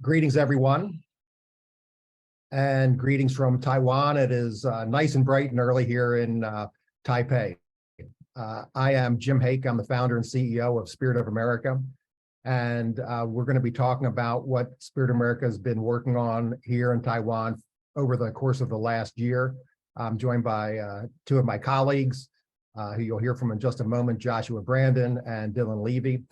Greetings, everyone, and greetings from Taiwan. It is nice and bright and early here in Taipei. I am Jim Hake. I'm the founder and CEO of Spirit of America, and we're going to be talking about what Spirit of America has been working on here in Taiwan over the course of the last year. I'm joined by two of my colleagues, who you'll hear from in just a moment, Joshua Brandon and Dylan Levy.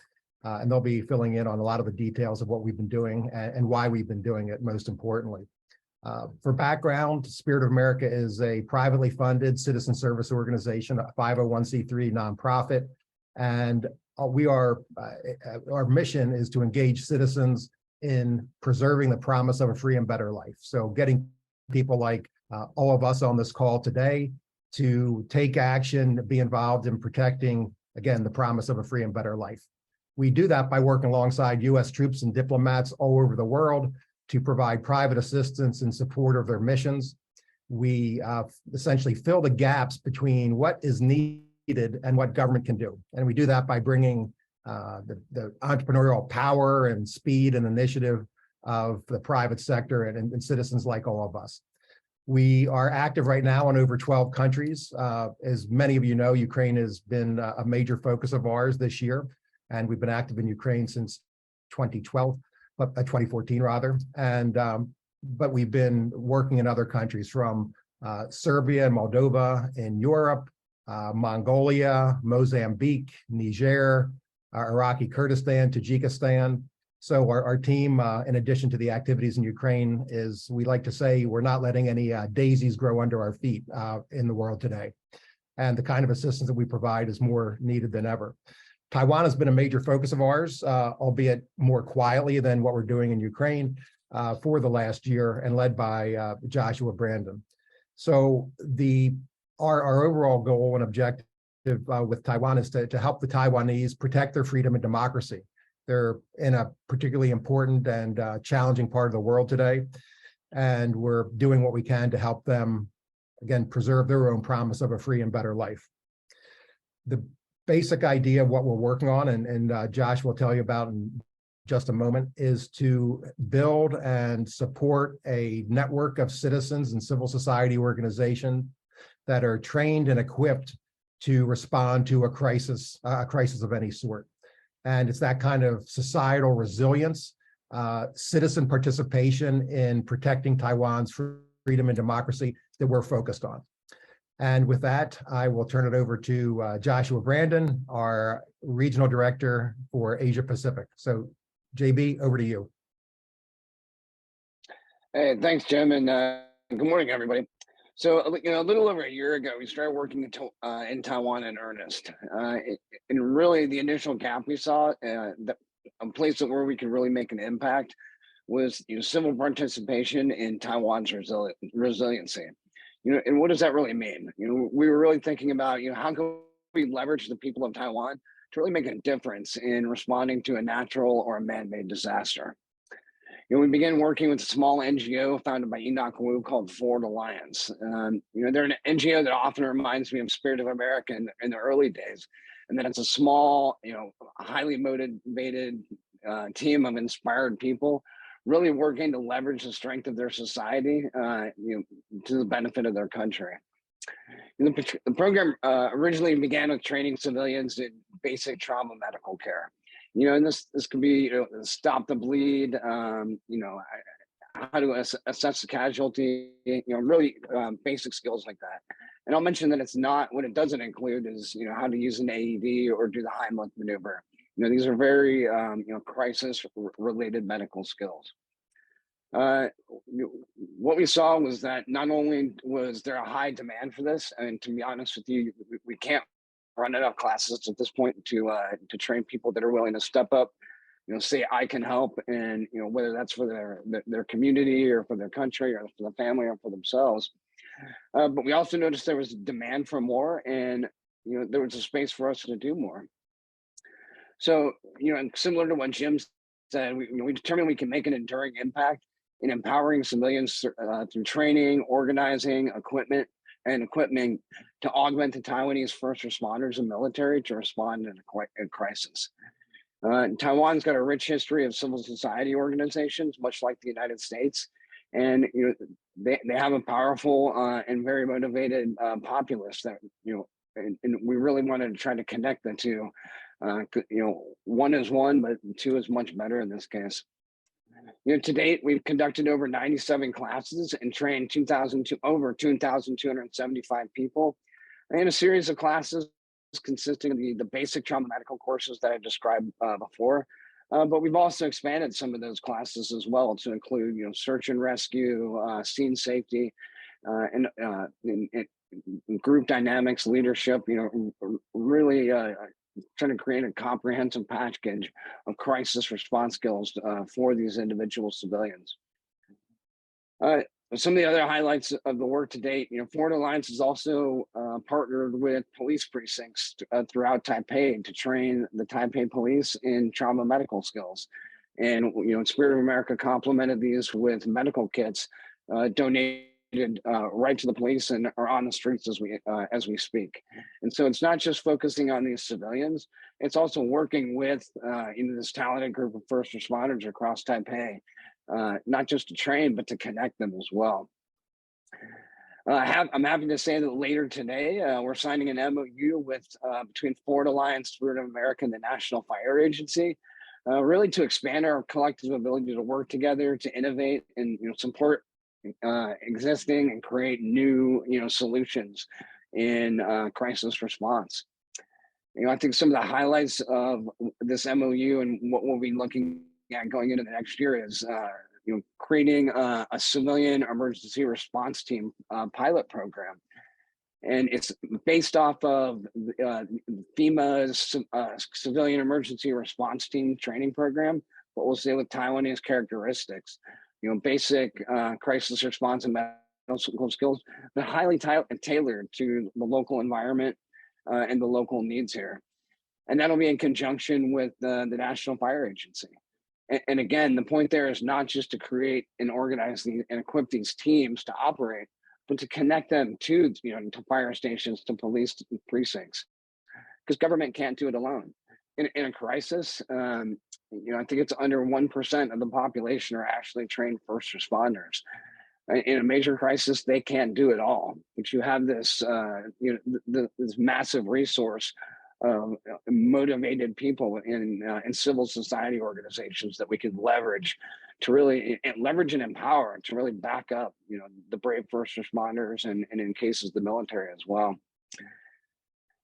And they'll be filling in on a lot of the details of what we've been doing and why we've been doing it, most importantly. For background, Spirit of America is a privately funded citizen service organization, a 501c3 nonprofit. And our mission is to engage citizens in preserving the promise of a free and better life. So getting people like all of us on this call today to take action, be involved in protecting, again, the promise of a free and better life. We do that by working alongside U.S. troops and diplomats all over the world to provide private assistance in support of their missions. We essentially fill the gaps between what is needed and what government can do. And we do that by bringing the entrepreneurial power and speed and initiative of the private sector and citizens like all of us. We are active right now in over 12 countries. As many of you know, Ukraine has been a major focus of ours this year. And we've been active in Ukraine since 2014 rather. And but we've been working in other countries from Serbia and Moldova in Europe, Mongolia, Mozambique, Niger, Iraqi Kurdistan, Tajikistan. So our team, in addition to the activities in Ukraine, we like to say we're not letting any daisies grow under our feet in the world today. And the kind of assistance that we provide is more needed than ever. Taiwan has been a major focus of ours, albeit more quietly than what we're doing in Ukraine for the last year, and led by Joshua Brandon. So our overall goal and objective with Taiwan is to help the Taiwanese protect their freedom and democracy. They're in a particularly important and challenging part of the world today, and we're doing what we can to help them, again, preserve their own promise of a free and better life. The basic idea of what we're working on, and Josh will tell you about in just a moment, is to build and support a network of citizens and civil society organizations that are trained and equipped to respond to a crisis of any sort. And it's that kind of societal resilience, citizen participation in protecting Taiwan's freedom and democracy that we're focused on. And with that, I will turn it over to Joshua Brandon, our Regional Director for Asia Pacific. So JB, over to you. Hey, thanks, Jim, and good morning, everybody. So, a little over a year ago, we started working in Taiwan in earnest. And really, the initial gap we saw, a place where we could really make an impact, was civil participation in Taiwan's resiliency. And what does that really mean? We were really thinking about, how can we leverage the people of Taiwan to really make a difference in responding to a natural or a man-made disaster. We began working with a small NGO founded by Enoch Wu called Forward Alliance. They're an NGO that often reminds me of Spirit of America in the early days, and that it's a small, highly motivated team of inspired people really working to leverage the strength of their society, to the benefit of their country. The program originally began with training civilians in basic trauma medical care. And this could be, stop the bleed, how to assess the casualty, really basic skills like that. And I'll mention that what it doesn't include is, how to use an AED or do the Heimlich maneuver. These are very, crisis-related medical skills. What we saw was that not only was there a high demand for this, and to be honest with you, we can't run enough classes at this point to train people that are willing to step up, say I can help, and whether that's for their community or for their country or for the family or for themselves. But we also noticed there was a demand for more, and there was a space for us to do more. So, similar to what Jim said, we determined we can make an enduring impact in empowering civilians through training, organizing, equipment to augment the Taiwanese first responders and military to respond in a crisis. Taiwan's got a rich history of civil society organizations, much like the United States, and they have a powerful and very motivated populace that and we really wanted to try to connect the two. One is one, but two is much better in this case. To date, we've conducted over 97 classes and trained over 2,275 people in a series of classes consisting of the basic trauma medical courses that I described before. But we've also expanded some of those classes as well to include, search and rescue, scene safety, and group dynamics, leadership. Really trying to create a comprehensive package of crisis response skills for these individual civilians. Some of the other highlights of the work to date, Foreign Alliance has also partnered with police precincts throughout Taipei to train the Taipei police in trauma medical skills. And, Spirit of America complemented these with medical kits donated right to the police and are on the streets as we speak. And so it's not just focusing on these civilians, it's also working with this talented group of first responders across Taipei. Not just to train, but to connect them as well. I'm happy to say that later today, we're signing an MOU with between Foreign Alliance, Spirit of America, and the National Fire Agency, really to expand our collective ability to work together, to innovate, and support existing and create new solutions in crisis response. I think some of the highlights of this MOU and what we'll be looking going into the next year is creating a civilian emergency response team pilot program, and it's based off of FEMA's civilian emergency response team training program, but we'll say with Taiwanese characteristics, basic crisis response and medical skills, but highly tailored to the local environment and the local needs here. And that'll be in conjunction with the National Fire Agency. And again, the point there is not just to create and organize and equip these teams to operate, but to connect them to fire stations, to police precincts, because government can't do it alone. In a crisis, I think it's under 1% of the population are actually trained first responders. In a major crisis, they can't do it all. But you have this, this massive resource motivated people in civil society organizations that we can leverage to really leverage and empower to really back up the brave first responders and in cases the military as well.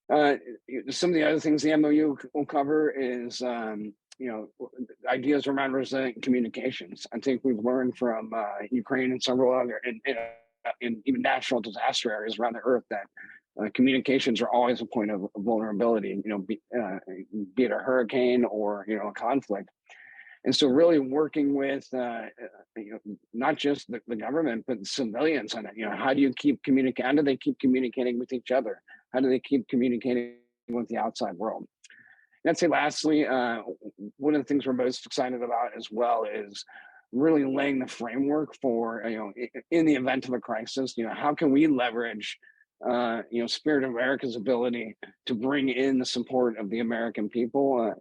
Some of the other things the MOU will cover is ideas around resilient communications. I think we've learned from Ukraine and several other in even natural disaster areas around the earth that communications are always a point of vulnerability, be it a hurricane or a conflict. And so really working with not just the government, but civilians on it. How do you keep communicating? How do they keep communicating with each other? How do they keep communicating with the outside world? And I'd say lastly, one of the things we're most excited about as well is really laying the framework for, in the event of a crisis, how can we leverage Spirit of America's ability to bring in the support of the American people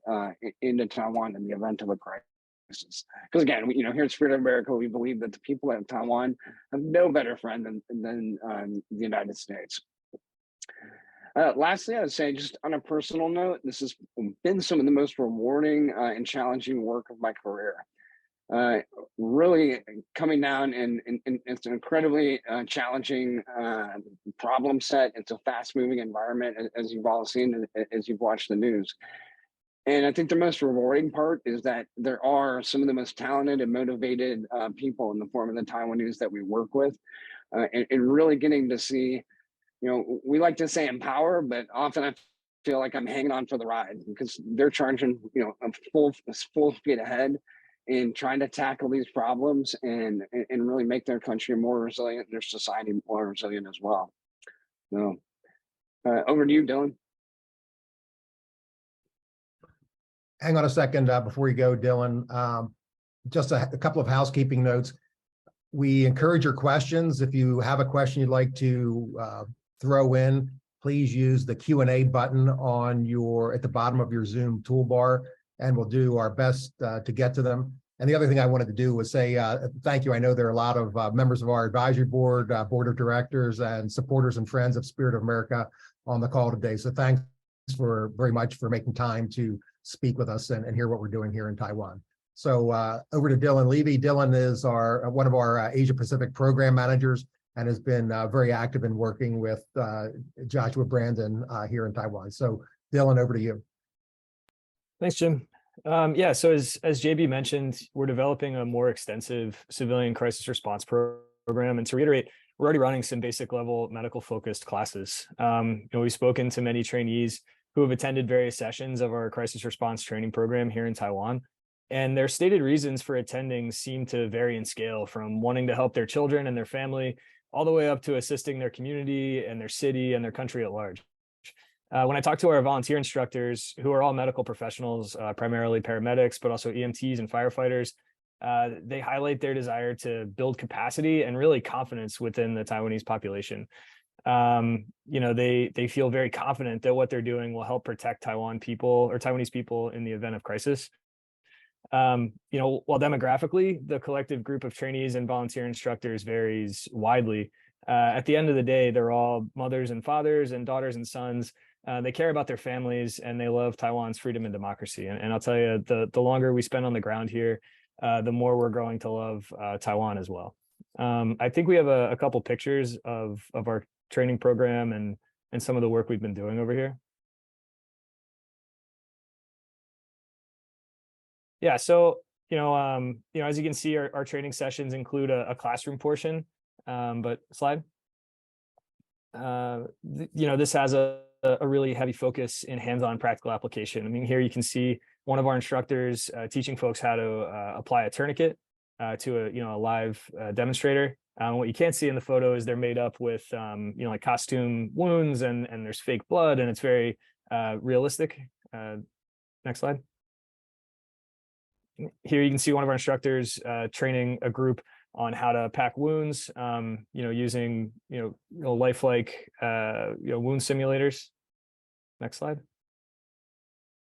into Taiwan in the event of a crisis. Because again, here at Spirit of America, we believe that the people of Taiwan have no better friend than the United States. Lastly, I would say, just on a personal note, this has been some of the most rewarding and challenging work of my career. Really coming down and it's an incredibly challenging problem set. It's a fast-moving environment, as you've all seen, as you've watched the news. And I think the most rewarding part is that there are some of the most talented and motivated people in the form of the Taiwanese that we work with, and really getting to see, we like to say empower, but often I feel like I'm hanging on for the ride because they're charging, full speed ahead in trying to tackle these problems and really make their country more resilient, their society more resilient as well. So over to you, Dylan. Hang on a second before you go, Dylan. Just a couple of housekeeping notes. We encourage your questions. If you have a question you'd like to throw in, please use the Q&A button on at the bottom of your Zoom toolbar. and we'll do our best to get to them. And the other thing I wanted to do was say thank you. I know there are a lot of members of our advisory board, board of directors, and supporters and friends of Spirit of America on the call today. So thanks very much for making time to speak with us and hear what we're doing here in Taiwan. So over to Dylan Levy. Dylan is one of our Asia Pacific program managers and has been very active in working with Joshua Brandon here in Taiwan. So Dylan, over to you. Thanks, Jim. Yeah, so as JB mentioned, we're developing a more extensive civilian crisis response program. And to reiterate, we're already running some basic level medical focused classes. We've spoken to many trainees who have attended various sessions of our crisis response training program here in Taiwan. And their stated reasons for attending seem to vary in scale, from wanting to help their children and their family, all the way up to assisting their community and their city and their country at large. When I talk to our volunteer instructors, who are all medical professionals, primarily paramedics, but also EMTs and firefighters, they highlight their desire to build capacity and really confidence within the Taiwanese population. They feel very confident that what they're doing will help protect Taiwan people or Taiwanese people in the event of crisis. While demographically, the collective group of trainees and volunteer instructors varies widely, at the end of the day, they're all mothers and fathers and daughters and sons. They care about their families and they love Taiwan's freedom and democracy. And I'll tell you, the longer we spend on the ground here, the more we're growing to love Taiwan as well. I think we have a couple pictures of our training program and some of the work we've been doing over here. Yeah, so as you can see, our training sessions include a classroom portion. But slide. This has a really heavy to in hands-on practical application. I mean, here you can see one of our instructors teaching folks how to apply a tourniquet to a live demonstrator. What you can't see in the photo is they're made up with like costume wounds and there's fake blood, and it's very realistic. Next slide. Here you can see one of our instructors training a group on how to pack wounds, using lifelike wound simulators. Next slide.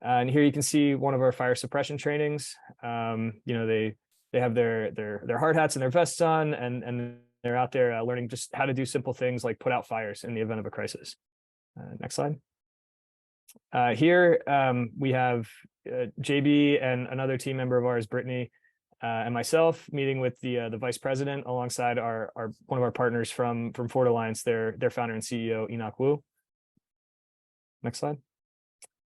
And here you can see one of our fire suppression trainings. They have their hard hats and their vests on, and they're out there learning just how to do simple things like put out fires in the event of a crisis. Next slide. Here we have JB and another team member of ours, Brittany, and myself meeting with the vice president alongside one of our partners from Fort Alliance, their founder and CEO, Enoch Wu. Next slide.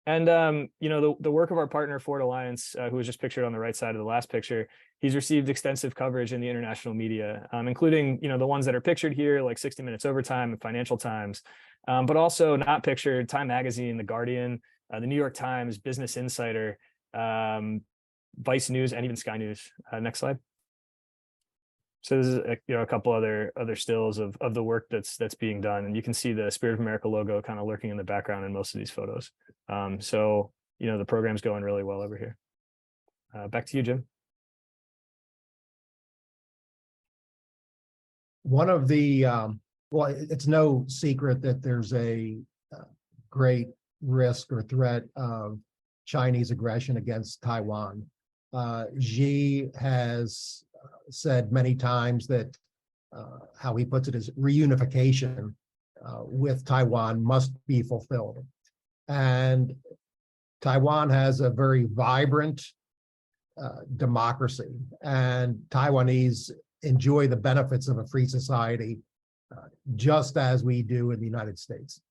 And the work of our partner Fort Alliance, who was just pictured on the right side of the last picture, he's received extensive coverage in the international media, including the ones that are pictured here, like 60 Minutes Overtime and Financial Times, but also not pictured, Time Magazine, The Guardian, the New York Times, Business Insider, Vice News, and even Sky News. Next slide. So this is a couple other stills of the work that's being done, and you can see the Spirit of America logo kind of lurking in the background in most of these photos. So the program's going really well over here. Back to you, Jim. One of the well, it's no secret that there's a great risk or threat of Chinese aggression against Taiwan. Xi has said many times that how he puts it is reunification with Taiwan must be fulfilled. And Taiwan has a very vibrant democracy, and Taiwanese enjoy the benefits of a free society just as we do in the United States.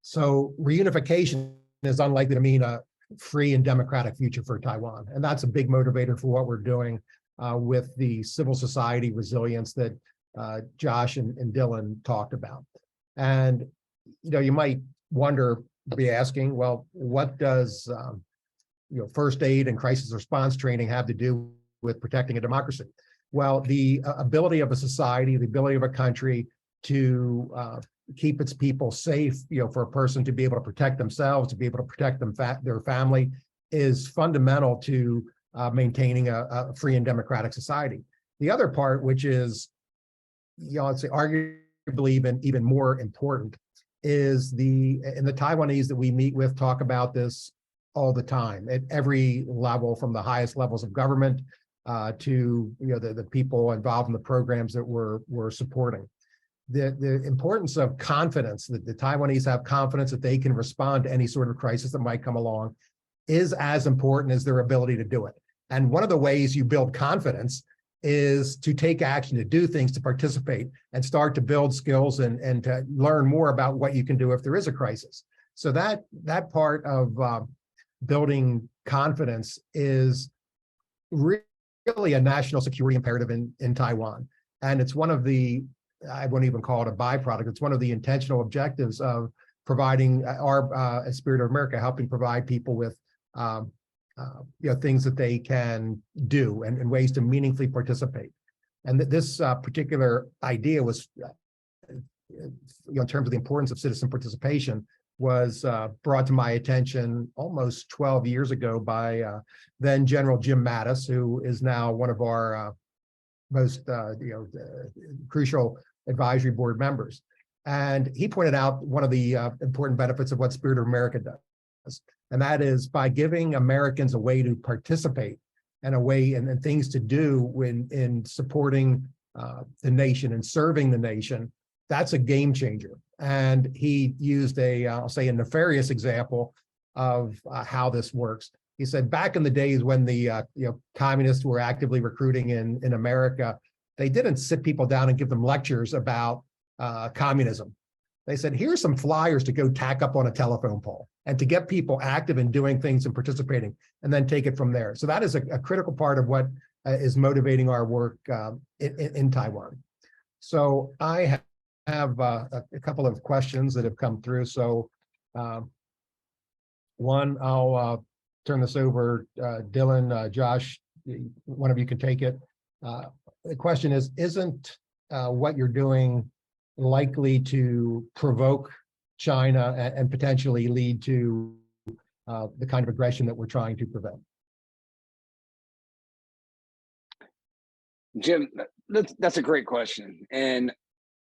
So reunification is unlikely to mean a free and democratic future for Taiwan. And that's a big motivator for what we're doing with the civil society resilience that Josh and Dylan talked about. And you might be asking, well, what does first aid and crisis response training have to do with protecting a democracy? Well, the ability of a society, the ability of a country to keep its people safe, for a person to be able to protect themselves, to be able to protect their family, is fundamental to maintaining a free and democratic society. The other part, which is, I'd say arguably even more important, is the Taiwanese that we meet with talk about this all the time at every level, from the highest levels of government to the people involved in the programs that we're supporting. The importance of confidence, that the Taiwanese have confidence that they can respond to any sort of crisis that might come along, is as important as their ability to do it. And one of the ways you build confidence is to take action, to do things, to participate, and start to build skills and to learn more about what you can do if there is a crisis. So that part of building confidence is really a national security imperative in Taiwan. And it's one of the, I wouldn't even call it a byproduct, it's one of the intentional objectives of providing our Spirit of America, helping provide people with things that they can do and ways to meaningfully participate. And this particular idea was, in terms of the importance of citizen participation, was brought to my attention almost 12 years ago by then General Jim Mattis, who is now one of our most crucial advisory board members. And he pointed out one of the important benefits of what Spirit of America does. And that is by giving Americans a way to participate and a way and things to do in supporting the nation and serving the nation. That's a game changer. And he used I'll say a nefarious example of how this works. He said back in the days when the communists were actively recruiting in America, they didn't sit people down and give them lectures about communism. They said, here's some flyers to go tack up on a telephone pole and to get people active in doing things and participating, and then take it from there. So that is a critical part of what is motivating our work in Taiwan. So I have a couple of questions that have come through. So one, I'll turn this over, Dylan, Josh, one of you can take it. The question is, isn't what you're doing likely to provoke China and potentially lead to the kind of aggression that we're trying to prevent? Jim, that's a great question. And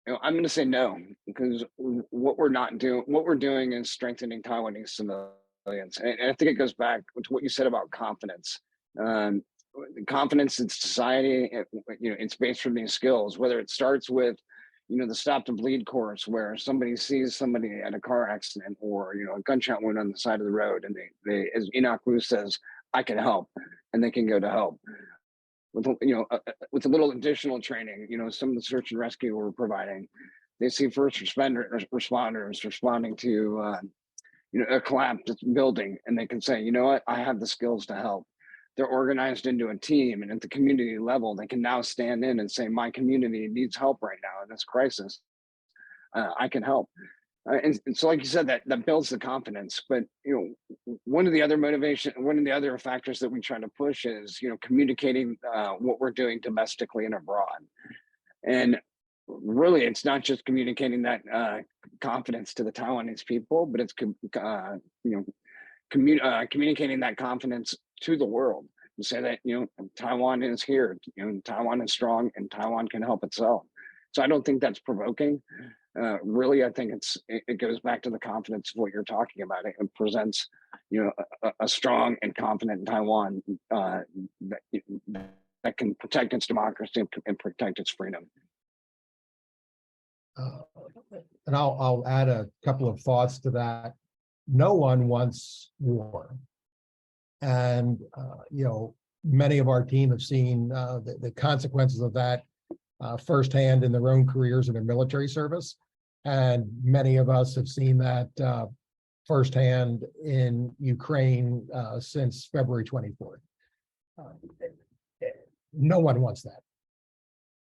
I'm going to say no, because what we're doing is strengthening Taiwanese civilians. And I think it goes back to what you said about confidence. Confidence in society, it's based from these skills, whether it starts with, the stop to bleed course, where somebody sees somebody at a car accident or, a gunshot wound on the side of the road, and they as Enoch Wu says, I can help, and they can go to help. With a little additional training, some of the search and rescue we're providing, they see first responders responding to a collapsed building, and they can say, you know what, I have the skills to help. They're organized into a team, and at the community level, they can now stand in and say, my community needs help right now in this crisis. I can help. And so, like you said, that builds the confidence. But one of the other factors that we try to push is communicating what we're doing domestically and abroad. And really, it's not just communicating that confidence to the Taiwanese people, but it's communicating that confidence to the world, and say that Taiwan is here, Taiwan is strong, and Taiwan can help itself. So I don't think that's provoking. Really, I think it goes back to the confidence of what you're talking about. It presents a strong and confident Taiwan that can protect its democracy and protect its freedom. And I'll add a couple of thoughts to that. No one wants war. And, many of our team have seen the consequences of that firsthand in their own careers in their military service. And many of us have seen that firsthand in Ukraine since February 24th. No one wants that.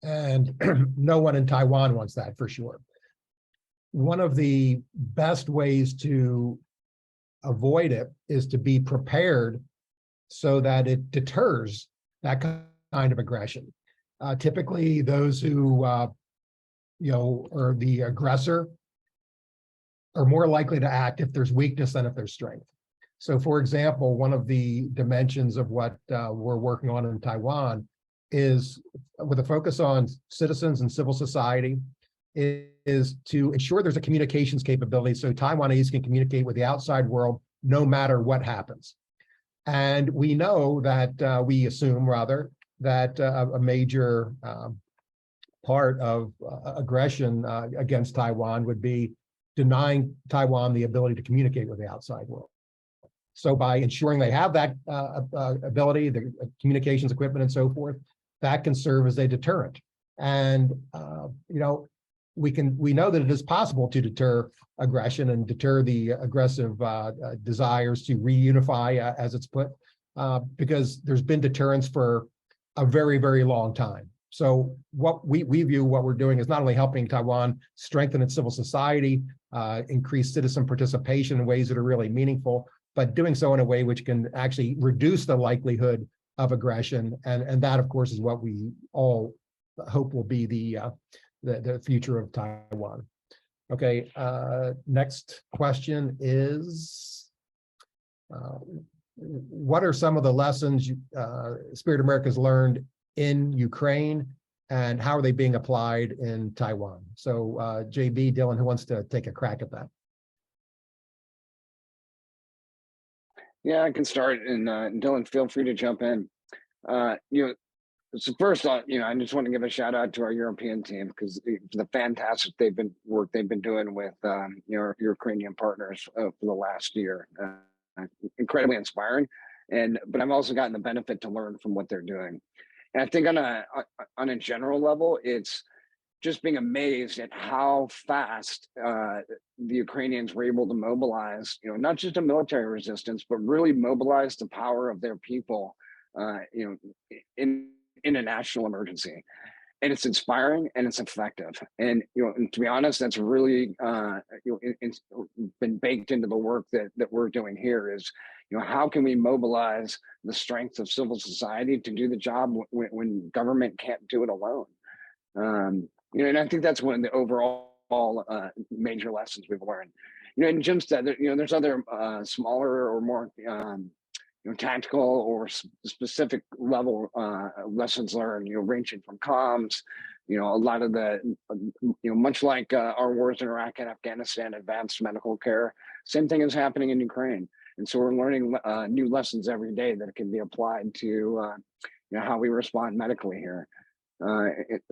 And no one in Taiwan wants that, for sure. One of the best ways to avoid it is to be prepared so that it deters that kind of aggression. Typically, those who are the aggressor are more likely to act if there's weakness than if there's strength. So, for example, one of the dimensions of what we're working on in Taiwan is, with a focus on citizens and civil society, is to ensure there's a communications capability so Taiwanese can communicate with the outside world no matter what happens. And we know that, we assume rather, that a major part of aggression against Taiwan would be denying Taiwan the ability to communicate with the outside world. So by ensuring they have that ability, the communications equipment and so forth, that can serve as a deterrent. And we know that it is possible to deter aggression and deter the aggressive desires to reunify, as it's put, because there's been deterrence for a very, very long time. So what we view what we're doing is not only helping Taiwan strengthen its civil society, increase citizen participation in ways that are really meaningful, but doing so in a way which can actually reduce the likelihood of aggression. And that, of course, is what we all hope will be the future of Taiwan. Okay, next question is, what are some of the lessons Spirit America's learned in Ukraine, and how are they being applied in Taiwan? So JB, Dylan, who wants to take a crack at that? Yeah, I can start, and Dylan, feel free to jump in. So first, I just want to give a shout out to our European team, because the fantastic work they've been doing with our Ukrainian partners for the last year, incredibly inspiring. But I've also gotten the benefit to learn from what they're doing. And I think on a general level, it's just being amazed at how fast the Ukrainians were able to mobilize, not just a military resistance, but really mobilize the power of their people, in a national emergency. And it's inspiring and it's effective. And and to be honest, that's really it's been baked into the work that we're doing here. Is how can we mobilize the strength of civil society to do the job when government can't do it alone? And I think that's one of the overall major lessons we've learned. And Jim said that there's other smaller or more tactical or specific level lessons learned, ranging from comms, a lot of the, much like our wars in Iraq and Afghanistan, advanced medical care, same thing is happening in Ukraine. And so we're learning new lessons every day that can be applied to, how we respond medically here.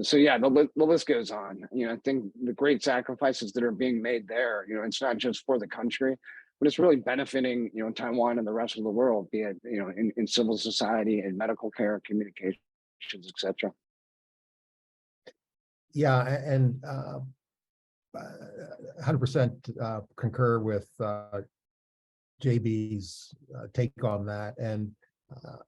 So yeah, the list goes on. I think the great sacrifices that are being made there, it's not just for the country, but it's really benefiting, Taiwan and the rest of the world, be it, in civil society, in medical care, communications, etc. Yeah, and 100% concur with JB's take on that. And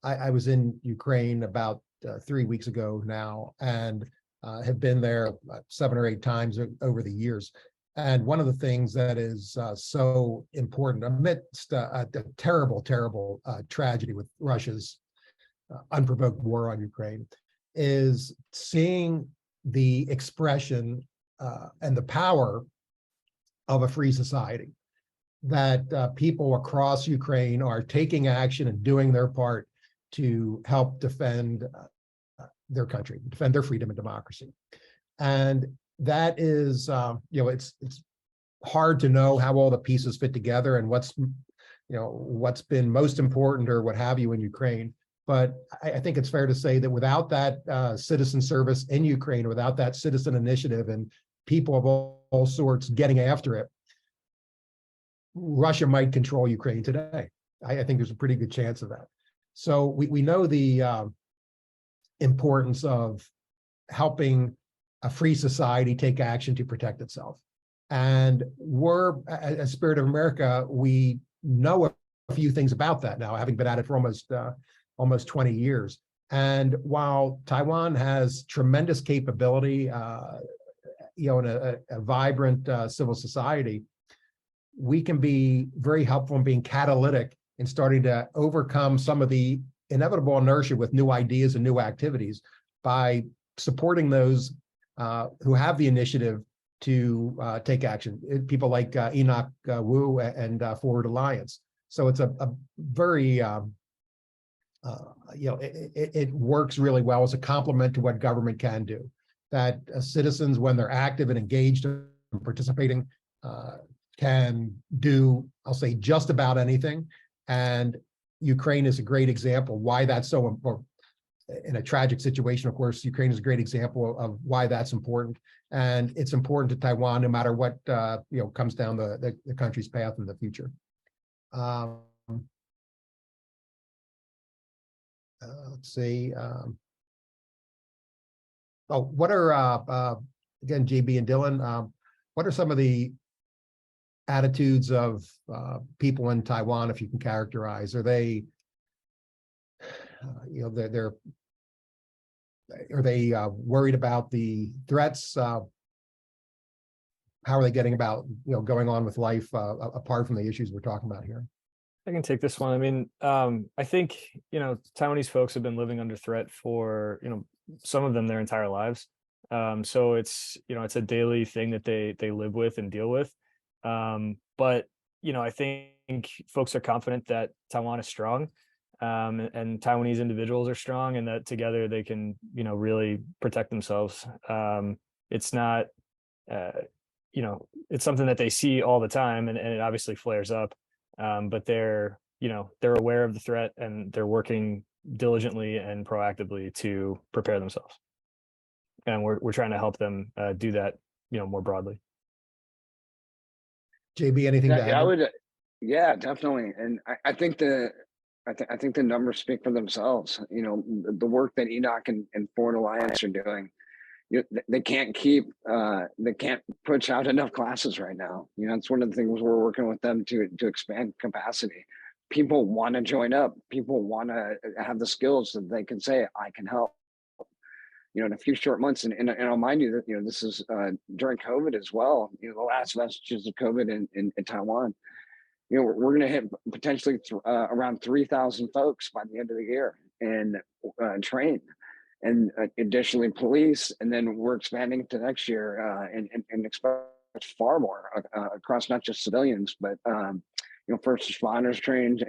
I was in Ukraine about 3 weeks ago now, and have been there 7 or 8 times over the years. And one of the things that is so important amidst a terrible, terrible tragedy with Russia's unprovoked war on Ukraine is seeing the expression and the power of a free society, that people across Ukraine are taking action and doing their part to help defend their country, defend their freedom and democracy. And that is, it's hard to know how all the pieces fit together and what's been most important or what have you in Ukraine. But I think it's fair to say that without that citizen service in Ukraine, without that citizen initiative and people of all sorts getting after it, Russia might control Ukraine today. I think there's a pretty good chance of that. So we know the importance of helping a free society take action to protect itself. And we're, as Spirit of America, we know a few things about that now, having been at it for almost 20 years. And while Taiwan has tremendous capability, in a vibrant civil society, we can be very helpful in being catalytic in starting to overcome some of the inevitable inertia with new ideas and new activities by supporting those who have the initiative to take action. People like Enoch Wu and Forward Alliance. So it's a very, it works really well as a complement to what government can do. That citizens, when they're active and engaged and participating, can do I'll say just about anything. And Ukraine is a great example why that's so important. In a tragic situation, of course, Ukraine is a great example of why that's important. And it's important to Taiwan, no matter what comes down the country's path in the future. Let's see. What are again, JB and Dylan? What are some of the attitudes of people in Taiwan, if you can characterize? Are they, are they worried about the threats? How are they getting about going on with life apart from the issues we're talking about here? I can take this one. I mean, I think Taiwanese folks have been living under threat for some of them their entire lives. So it's it's a daily thing that they live with and deal with. But I think folks are confident that Taiwan is strong, and Taiwanese individuals are strong, and that together they can really protect themselves. It's not it's something that they see all the time, and it obviously flares up. But they're aware of the threat, and they're working diligently and proactively to prepare themselves. And we're trying to help them do that, more broadly. JB, anything to add? I would, yeah, definitely. And I think I think the numbers speak for themselves. The work that Enoch and Foreign Alliance are doing, they can't push out enough classes right now. It's one of the things we're working with them to expand capacity. People want to join up. People want to have the skills that they can say, I can help. In a few short months, and I'll mind you that this is during COVID as well. The last vestiges of COVID in Taiwan. We're going to hit potentially around 3,000 folks by the end of the year, and train, and additionally police, and then we're expanding to next year and expect far more across not just civilians, but first responders trained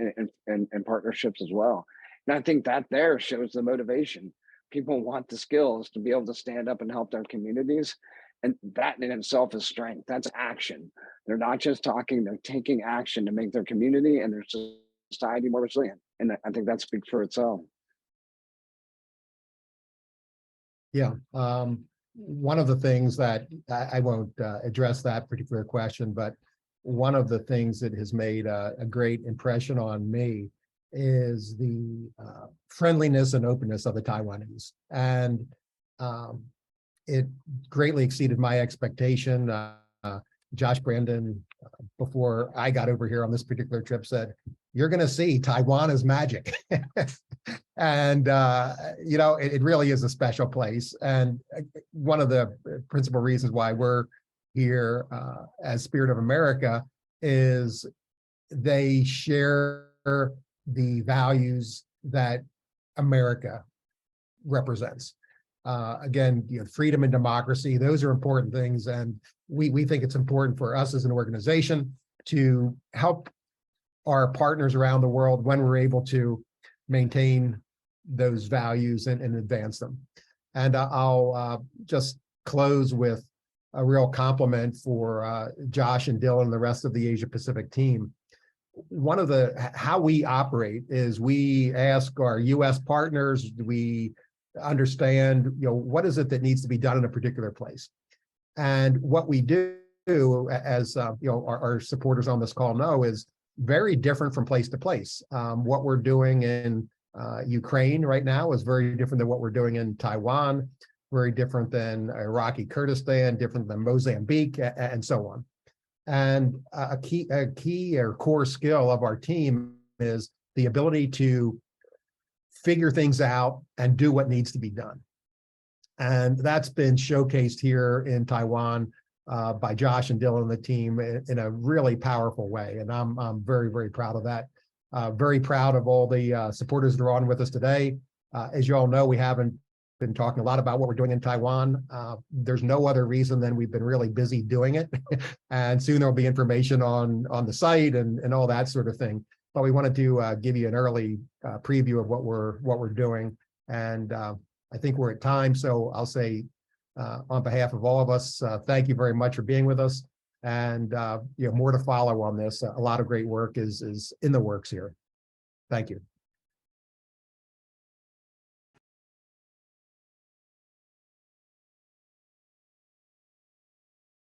and partnerships as well. And I think that there shows the motivation. People want the skills to be able to stand up and help their communities. And that in itself is strength. That's action. They're not just talking, they're taking action to make their community and their society more resilient. And I think that speaks for itself. Yeah. One of the things that I won't address that particular question, but one of the things that has made a great impression on me is the friendliness and openness of the Taiwanese. And it greatly exceeded my expectation. Josh Brandon, before I got over here on this particular trip, said, "You're going to see Taiwan is magic." And, it really is a special place. And one of the principal reasons why we're here as Spirit of America is they share the values that America represents. Again, freedom and democracy, those are important things. And we think it's important for us as an organization to help our partners around the world when we're able to maintain those values and advance them. And I'll just close with a real compliment for Josh and Dylan and the rest of the Asia Pacific team. One of how we operate is we ask our US partners, we understand, what is it that needs to be done in a particular place? And what we do, as our supporters on this call know, is very different from place to place. What we're doing in Ukraine right now is very different than what we're doing in Taiwan, very different than Iraqi Kurdistan, different than Mozambique, and so on. And a key or core skill of our team is the ability to figure things out and do what needs to be done. And that's been showcased here in Taiwan by Josh and Dylan and the team in a really powerful way. And I'm very, very proud of that. Very proud of all the supporters that are on with us today. As you all know, we haven't been talking a lot about what we're doing in Taiwan. There's no other reason than we've been really busy doing it. And soon there'll be information on the site and all that sort of thing. But we wanted to give you an early preview of what we're doing. And I think we're at time. So I'll say on behalf of all of us, thank you very much for being with us. And, more to follow on this. A lot of great work is in the works here. Thank you.